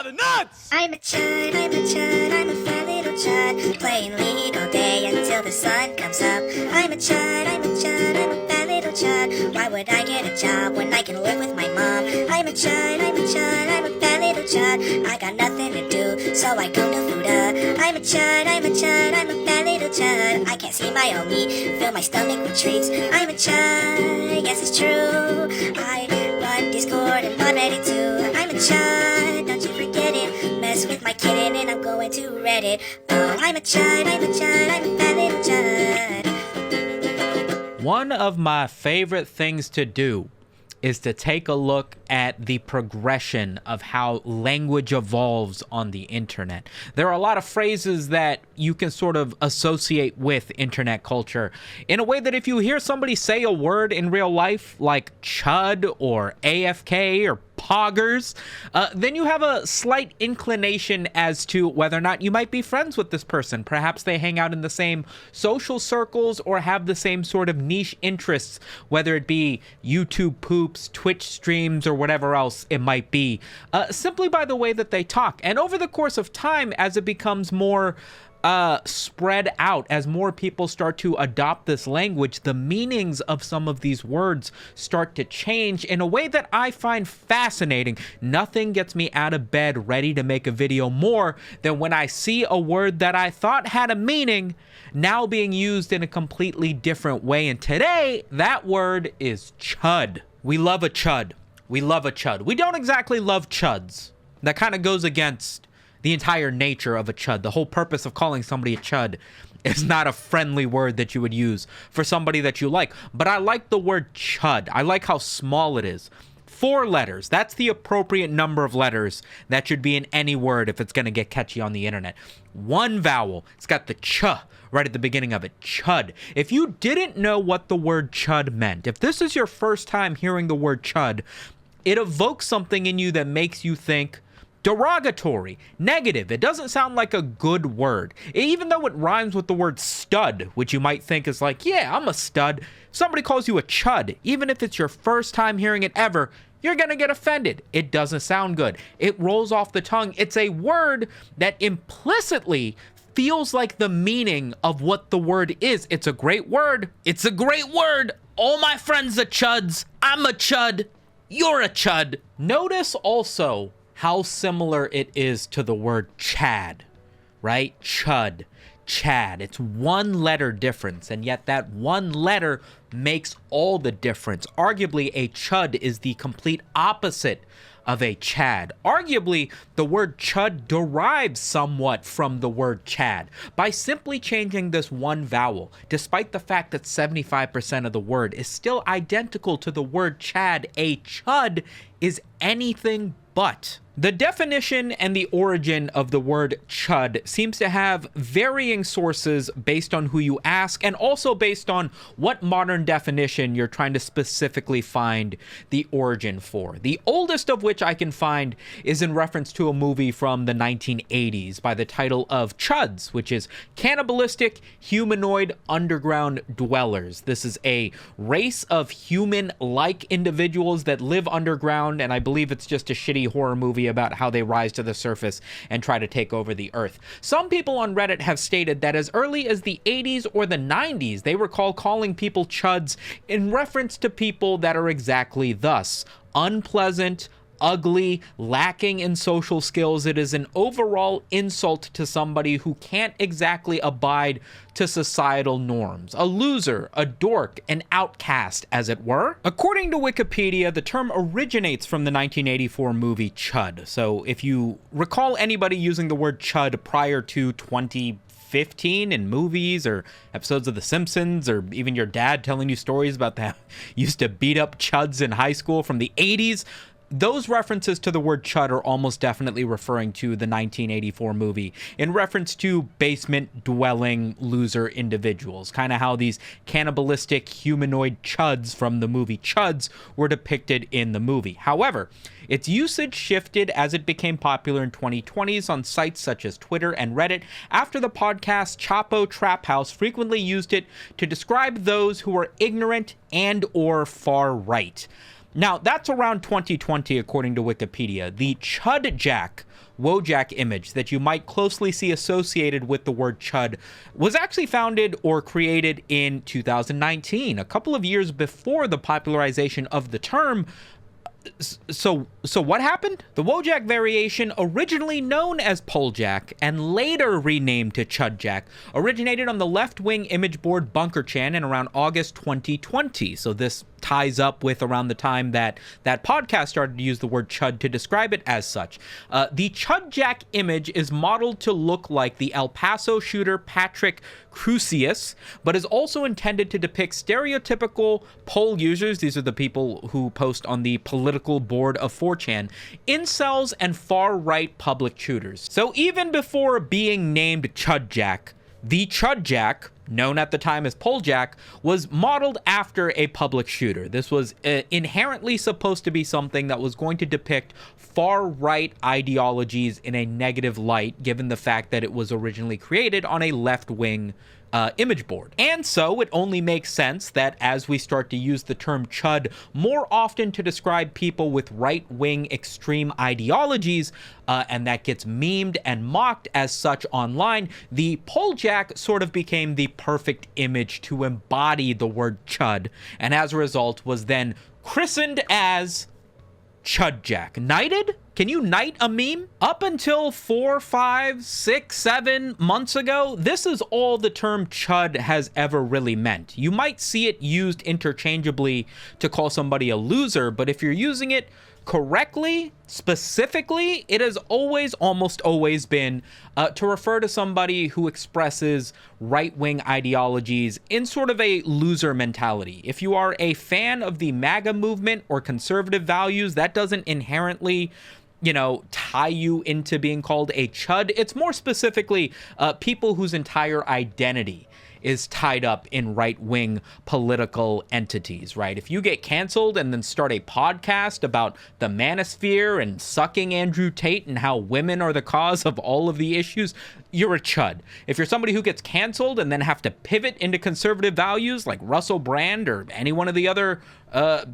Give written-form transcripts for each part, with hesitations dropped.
the nuts! I'm a chud, I'm a chud, I'm a fat little chud, playing league all day until the sun comes up. I'm a chud, I'm a chud, I'm a fat little chud, why would I get a job when I can live with my mom? I'm a chud, I'm a chud, I'm a fat little chud, I got nothing to do, so I go to Fuda. I'm a chud, I'm a chud, I'm a fat little chud, I can't see my own meat, fill my stomach with treats. I'm a chud, yes it's true, I run Discord and mod Reddit too. I'm a chud, don't you forget it, mess with my kitten and I'm going to Reddit. Oh, I'm a chud, I'm a chud, I'm a fat little chud. One of my favorite things to do is to take a look at the progression of how language evolves on the internet. There are a lot of phrases that you can sort of associate with internet culture in a way that if you hear somebody say a word in real life like chud or AFK or poggers, then you have a slight inclination as to whether or not you might be friends with this person. Perhaps they hang out in the same social circles or have the same sort of niche interests, whether it be YouTube poops, Twitch streams, or whatever else it might be, simply by the way that they talk. And over the course of time, as it becomes more spread out, as more people start to adopt this language, the meanings of some of these words start to change in a way that I find fascinating. Nothing gets me out of bed ready to make a video more than when I see a word that I thought had a meaning now being used in a completely different way. And today, that word is chud. We love a chud. We love a chud. We don't exactly love chuds. That kind of goes against the entire nature of a chud. The whole purpose of calling somebody a chud is not a friendly word that you would use for somebody that you like. But I like the word chud. I like how small it is. 4 letters. That's the appropriate number of letters that should be in any word if it's going to get catchy on the internet. 1 vowel. It's got the ch right at the beginning of it. Chud. If you didn't know what the word chud meant, if this is your first time hearing the word chud, it evokes something in you that makes you think derogatory, negative. It doesn't sound like a good word. Even though it rhymes with the word stud, which you might think is like, yeah, I'm a stud. Somebody calls you a chud, even if it's your first time hearing it ever, you're going to get offended. It doesn't sound good. It rolls off the tongue. It's a word that implicitly feels like the meaning of what the word is. It's a great word. It's a great word. All my friends are chuds. I'm a chud. You're a chud. Notice also how similar it is to the word Chad, right? Chud, Chad. It's 1 letter difference, and yet that 1 letter makes all the difference. Arguably, a chud is the complete opposite of a Chad. Arguably, the word chud derives somewhat from the word Chad by simply changing this 1 vowel, despite the fact that 75% of the word is still identical to the word Chad. A chud is anything but. The definition and the origin of the word chud seems to have varying sources based on who you ask, and also based on what modern definition you're trying to specifically find the origin for. The oldest of which I can find is in reference to a movie from the 1980s by the title of Chuds, which is cannibalistic humanoid underground dwellers. This is a race of human-like individuals that live underground, and I believe it's just a shitty horror movie about how they rise to the surface and try to take over the earth. Some people on Reddit have stated that as early as the 80s or the 90s, they recall calling people chuds in reference to people that are exactly thus: unpleasant, ugly, lacking in social skills. It is an overall insult to somebody who can't exactly abide to societal norms. A loser, a dork, an outcast, as it were. According to Wikipedia, the term originates from the 1984 movie Chud. So if you recall anybody using the word chud prior to 2015 in movies or episodes of The Simpsons, or even your dad telling you stories about that used to beat up chuds in high school from the 80s, those references to the word chud are almost definitely referring to the 1984 movie in reference to basement-dwelling loser individuals, kind of how these cannibalistic humanoid chuds from the movie Chuds were depicted in the movie. However, its usage shifted as it became popular in 2020s on sites such as Twitter and Reddit after the podcast Chapo Trap House frequently used it to describe those who are ignorant and or far right. Now, that's around 2020, according to Wikipedia. The Chudjack Wojak image that you might closely see associated with the word chud was actually founded or created in 2019, a couple of years before the popularization of the term. So what happened? The Wojak variation, originally known as Poljack and later renamed to Chudjack, originated on the left-wing image board BunkerChan in around August 2020. So this ties up with around the time that that podcast started to use the word chud to describe it as such. The Chudjack image is modeled to look like the El Paso shooter Patrick Crusius, but is also intended to depict stereotypical poll users. These are the people who post on the political board of 4chan, incels, and far-right public shooters. So even before being named Chudjack, the Chudjack, known at the time as Poljack, was modeled after a public shooter. This was inherently supposed to be something that was going to depict far-right ideologies in a negative light, given the fact that it was originally created on a left-wing image board. And so it only makes sense that as we start to use the term chud more often to describe people with right-wing extreme ideologies, and that gets memed and mocked as such online, the Poljack sort of became the perfect image to embody the word chud, and as a result was then christened as Chudjack. Knighted? Can you knight a meme? Up until 4, 5, 6, 7 months ago, this is all the term chud has ever really meant. You might see it used interchangeably to call somebody a loser, but if you're using it correctly, specifically, it has almost always been to refer to somebody who expresses right-wing ideologies in sort of a loser mentality. If you are a fan of the MAGA movement or conservative values, that doesn't inherently tie you into being called a chud. It's more specifically people whose entire identity is tied up in right-wing political entities, right? If you get canceled and then start a podcast about the manosphere and sucking Andrew Tate and how women are the cause of all of the issues, you're a chud. If you're somebody who gets canceled and then have to pivot into conservative values like Russell Brand or any one of the other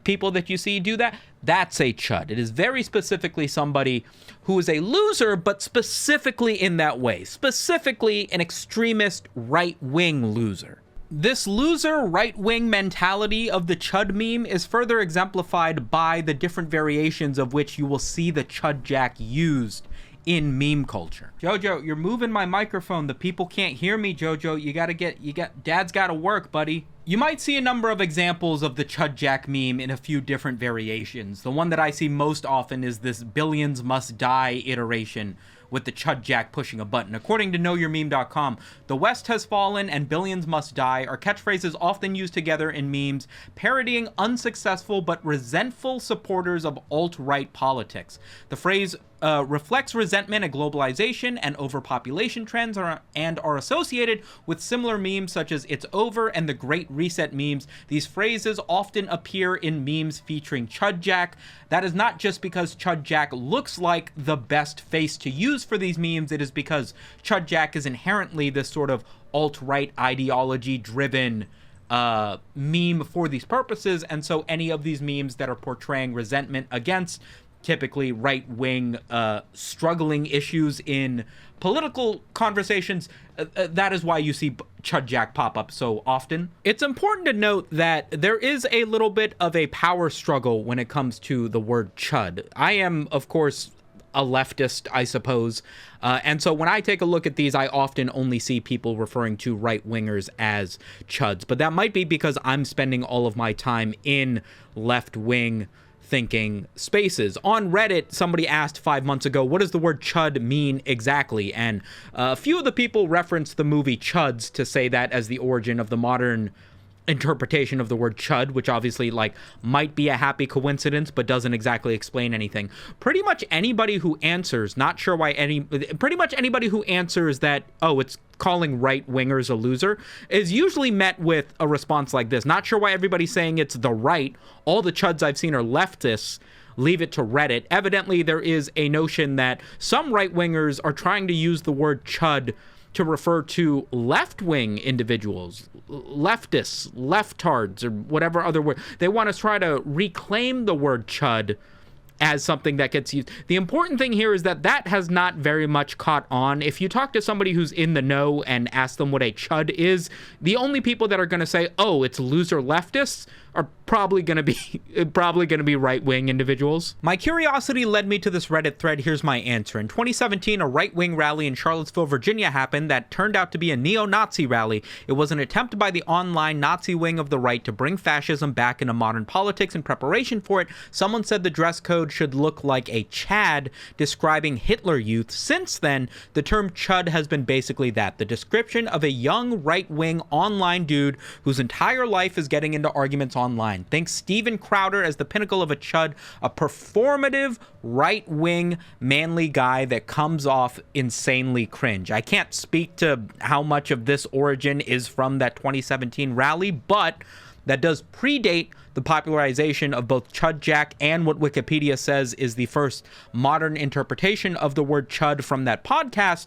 people that you see do that, that's a chud. It is very specifically somebody who is a loser, but specifically in that way, specifically an extremist right-wing loser. This loser right-wing mentality of the chud meme is further exemplified by the different variations of which you will see the Chudjack used in meme culture. Jojo, you're moving my microphone. The people can't hear me, Jojo. Dad's gotta work, buddy. You might see a number of examples of the Chudjack meme in a few different variations. The one that I see most often is this billions must die iteration with the Chudjack pushing a button. According to knowyourmeme.com, the West has fallen and billions must die are catchphrases often used together in memes, parodying unsuccessful but resentful supporters of alt-right politics. The phrase reflects resentment at globalization and overpopulation trends and are associated with similar memes such as It's Over and the Great Reset memes. These phrases often appear in memes featuring Chudjack. That is not just because Chudjack looks like the best face to use for these memes, it is because Chudjack is inherently this sort of alt-right ideology-driven meme for these purposes, and so any of these memes that are portraying resentment against typically right-wing struggling issues in political conversations, that is why you see Chudjack pop up so often. It's important to note that there is a little bit of a power struggle when it comes to the word chud. I am, of course, a leftist, I suppose. And so when I take a look at these, I often only see people referring to right-wingers as chuds. But that might be because I'm spending all of my time in left-wing thinking spaces. On Reddit, somebody asked 5 months ago, what does the word chud mean exactly? And a few of the people referenced the movie Chuds to say that as the origin of the modern interpretation of the word chud, which obviously might be a happy coincidence but doesn't exactly explain anything. Pretty much anybody who answers that, oh, it's calling right-wingers a loser, is usually met with a response like this. Not sure why everybody's saying it's the right. All the chuds I've seen are leftists. Leave it to Reddit. Evidently, there is a notion that some right-wingers are trying to use the word chud to refer to left-wing individuals, leftists, leftards, or whatever other word. They want to try to reclaim the word chud as something that gets used. The important thing here is that that has not very much caught on. If you talk to somebody who's in the know and ask them what a chud is, the only people that are going to say, oh, it's loser leftists, are probably going to be right-wing individuals. My curiosity led me to this Reddit thread. Here's my answer. In 2017, a right-wing rally in Charlottesville, Virginia happened that turned out to be a neo-Nazi rally. It was an attempt by the online Nazi wing of the right to bring fascism back into modern politics. In preparation for it, someone said the dress code should look like a Chad, describing Hitler Youth. Since then, the term chud has been basically that, the description of a young right-wing online dude whose entire life is getting into arguments online. Think Steven Crowder as the pinnacle of a chud, a performative right-wing manly guy that comes off insanely cringe. I can't speak to how much of this origin is from that 2017 rally, but that does predate the popularization of both Chudjack and what Wikipedia says is the first modern interpretation of the word chud from that podcast.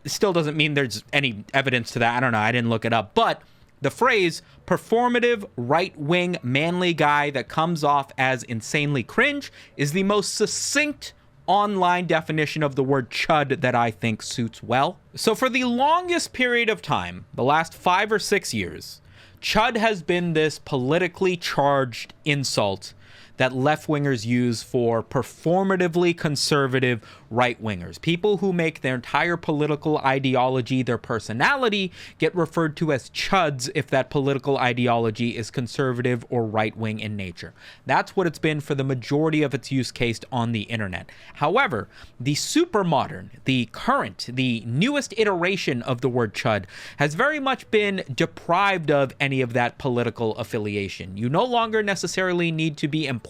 Still doesn't mean there's any evidence to that. I don't know. I didn't look it up. But the phrase performative right-wing manly guy that comes off as insanely cringe is the most succinct online definition of the word chud that I think suits well. So for the longest period of time, the last 5 or 6 years, chud has been this politically charged insult that left-wingers use for performatively conservative right-wingers. People who make their entire political ideology their personality get referred to as chuds if that political ideology is conservative or right-wing in nature. That's what it's been for the majority of its use case on the internet. However, the super modern, the current, the newest iteration of the word chud has very much been deprived of any of that political affiliation. You no longer necessarily need to be implying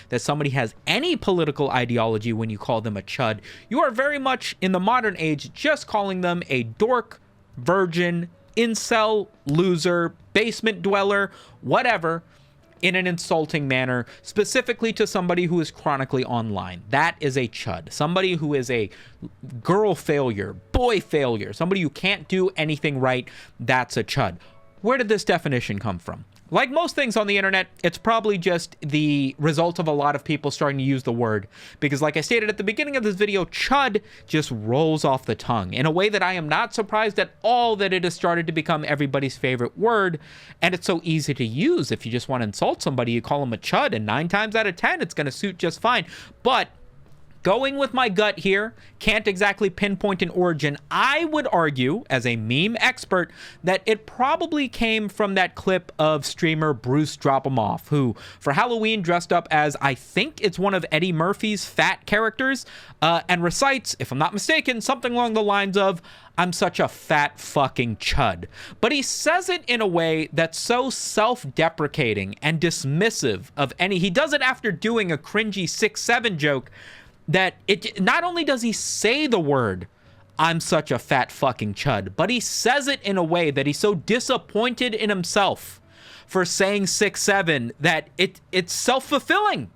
that somebody has any political ideology when you call them a chud. You are very much, in the modern age, just calling them a dork, virgin, incel, loser, basement dweller, whatever, in an insulting manner, specifically to somebody who is chronically online. That is a chud. Somebody who is a girl failure, boy failure, somebody who can't do anything right, that's a chud. Where did this definition come from? Like most things on the internet, it's probably just the result of a lot of people starting to use the word. Because like I stated at the beginning of this video, chud just rolls off the tongue in a way that I am not surprised at all that it has started to become everybody's favorite word. And it's so easy to use. If you just want to insult somebody, you call them a chud, and 9 times out of 10, it's going to suit just fine. But going with my gut here, can't exactly pinpoint an origin. I would argue, as a meme expert, that it probably came from that clip of streamer Bruce Dropemoff, who for Halloween dressed up as, I think it's one of Eddie Murphy's fat characters, and recites, if I'm not mistaken, something along the lines of, "I'm such a fat fucking chud." But he says it in a way that's so self-deprecating and dismissive of any... He does it after doing a cringy 6'7" joke, that it not only does he say the word, "I'm such a fat fucking chud," but he says it in a way that he's so disappointed in himself for saying 6'7" that it's self-fulfilling.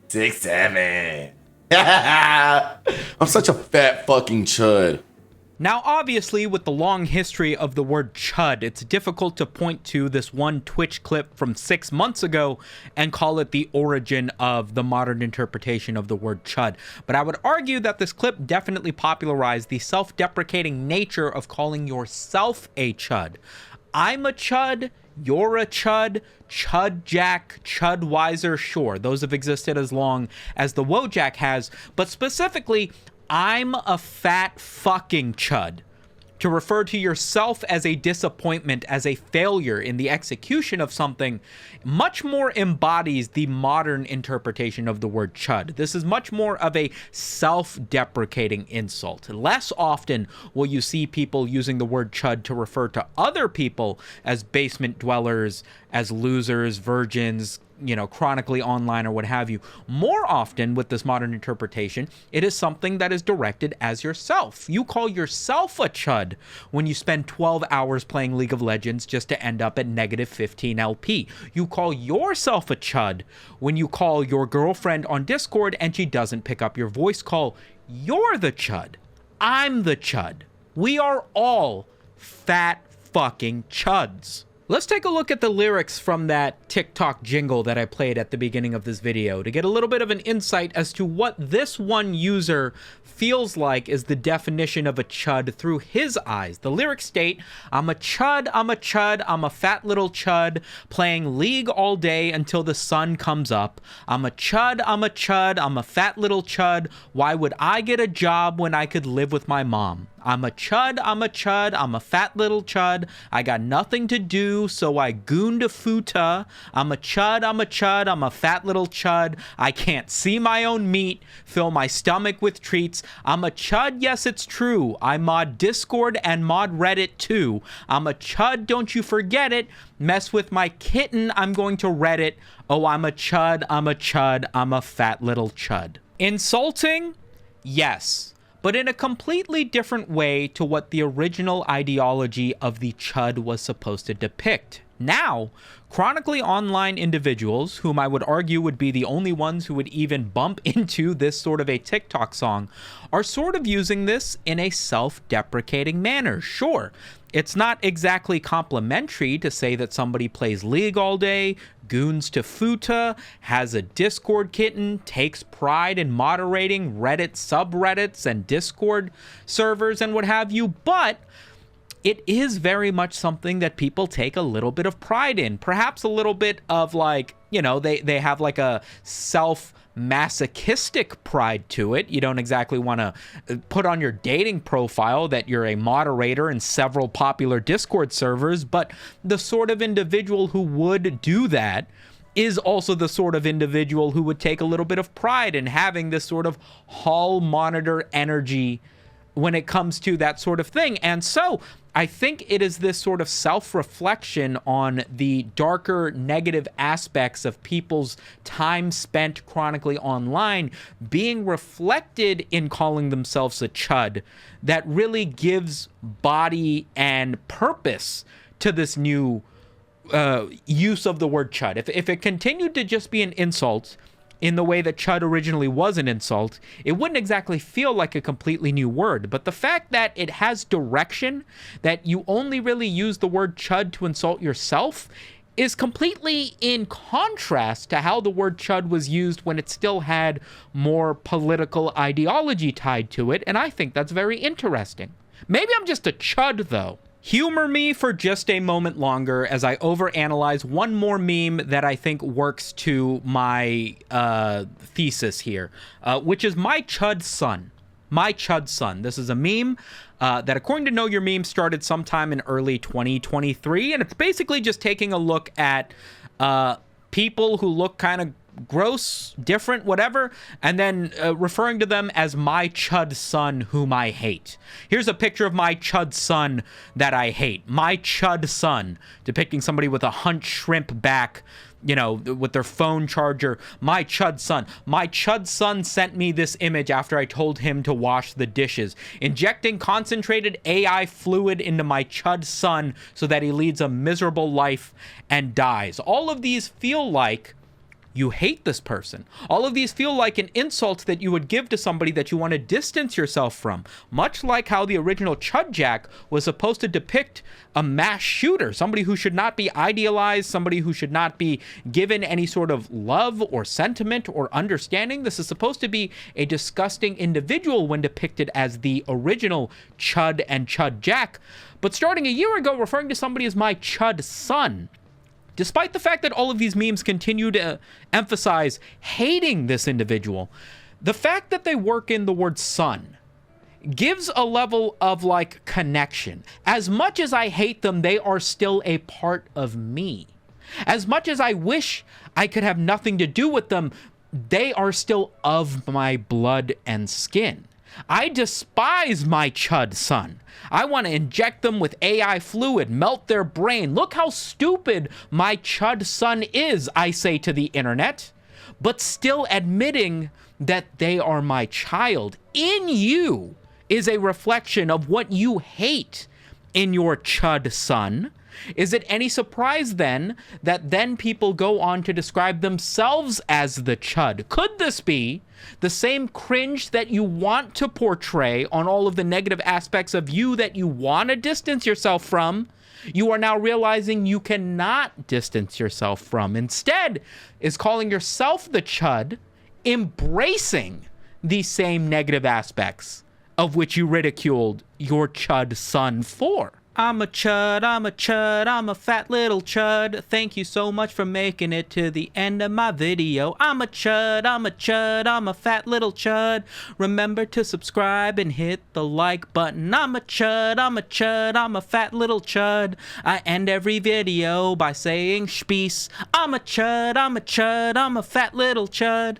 6'7". I'm such a fat fucking chud. Now, obviously, with the long history of the word chud, it's difficult to point to this one Twitch clip from 6 months ago and call it the origin of the modern interpretation of the word chud. But I would argue that this clip definitely popularized the self-deprecating nature of calling yourself a chud. I'm a chud, you're a chud, Chudjack, Chudwiser, sure, those have existed as long as the Wojak has, but specifically, I'm a fat fucking chud. To refer to yourself as a disappointment, as a failure in the execution of something, much more embodies the modern interpretation of the word chud. This is much more of a self-deprecating insult. Less often will you see people using the word chud to refer to other people as basement dwellers, as losers, virgins, chronically online or what have you. More often with this modern interpretation, it is something that is directed as yourself. You call yourself a chud when you spend 12 hours playing League of Legends just to end up at negative 15 LP. You call yourself a chud when you call your girlfriend on Discord and she doesn't pick up your voice call. You're the chud. I'm the chud. We are all fat fucking chuds. Let's take a look at the lyrics from that TikTok jingle that I played at the beginning of this video to get a little bit of an insight as to what this one user feels like is the definition of a chud through his eyes. The lyrics state, I'm a chud, I'm a chud, I'm a fat little chud, playing League all day until the sun comes up. I'm a chud, I'm a chud, I'm a fat little chud. Why would I get a job when I could live with my mom? I'm a chud, I'm a chud, I'm a fat little chud. I got nothing to do, so I gooned a futa. I'm a chud, I'm a chud, I'm a fat little chud. I can't see my own meat, fill my stomach with treats. I'm a chud, yes, it's true. I mod Discord and mod Reddit too. I'm a chud, don't you forget it. Mess with my kitten, I'm going to Reddit. Oh, I'm a chud, I'm a chud, I'm a fat little chud. Insulting? Yes. But in a completely different way to what the original ideology of the chud was supposed to depict. Now, chronically online individuals, whom I would argue would be the only ones who would even bump into this sort of a TikTok song, are sort of using this in a self-deprecating manner. Sure, it's not exactly complimentary to say that somebody plays League all day, goons to futa, has a Discord kitten, takes pride in moderating Reddit subreddits and Discord servers and what have you, but it is very much something that people take a little bit of pride in. Perhaps a little bit of like, you know, they have like a self-masochistic pride to it. You don't exactly want to put on your dating profile that you're a moderator in several popular Discord servers, but the sort of individual who would do that is also the sort of individual who would take a little bit of pride in having this sort of hall monitor energy when it comes to that sort of thing. And so I think it is this sort of self-reflection on the darker negative aspects of people's time spent chronically online being reflected in calling themselves a chud that really gives body and purpose to this new use of the word chud. If it continued to just be an insult in the way that chud originally was an insult, it wouldn't exactly feel like a completely new word. But the fact that it has direction, that you only really use the word chud to insult yourself, is completely in contrast to how the word chud was used when it still had more political ideology tied to it, and I think that's very interesting. Maybe I'm just a chud, though. Humor me for just a moment longer as I overanalyze one more meme that I think works to my thesis here, which is my chud son. My chud son. This is a meme that, according to Know Your Meme, started sometime in early 2023, and it's basically just taking a look at people who look kind of gross, different, whatever, and then referring to them as my chud son whom I hate. Here's a picture of my chud son that I hate. My chud son, depicting somebody with a hunched shrimp back, you know, with their phone charger. My chud son. My chud son sent me this image after I told him to wash the dishes. Injecting concentrated AI fluid into my chud son so that he leads a miserable life and dies. All of these feel like you hate this person. All of these feel like an insult that you would give to somebody that you want to distance yourself from, much like how the original Chudjack was supposed to depict a mass shooter, somebody who should not be idealized, somebody who should not be given any sort of love or sentiment or understanding. This is supposed to be a disgusting individual when depicted as the original Chud and Chudjack. But starting a year ago, referring to somebody as my chud son, despite the fact that all of these memes continue to emphasize hating this individual, the fact that they work in the word son gives a level of like connection. As much as I hate them, they are still a part of me. As much as I wish I could have nothing to do with them, they are still of my blood and skin. I despise my chud son. I want to inject them with AI fluid, melt their brain. Look how stupid my chud son is, I say to the internet, but still admitting that they are my child. In you is a reflection of what you hate in your chud son. Is it any surprise then that then people go on to describe themselves as the chud? Could this be the same cringe that you want to portray on all of the negative aspects of you that you want to distance yourself from, you are now realizing you cannot distance yourself from. Instead, is calling yourself the chud, embracing these same negative aspects of which you ridiculed your chud son for. I'm a chud, I'm a chud, I'm a fat little chud. Thank you so much for making it to the end of my video. I'm a chud, I'm a chud, I'm a fat little chud. Remember to subscribe and hit the like button. I'm a chud, I'm a chud, I'm a fat little chud. I end every video by saying shpeace. I'm a chud, I'm a chud, I'm a fat little chud.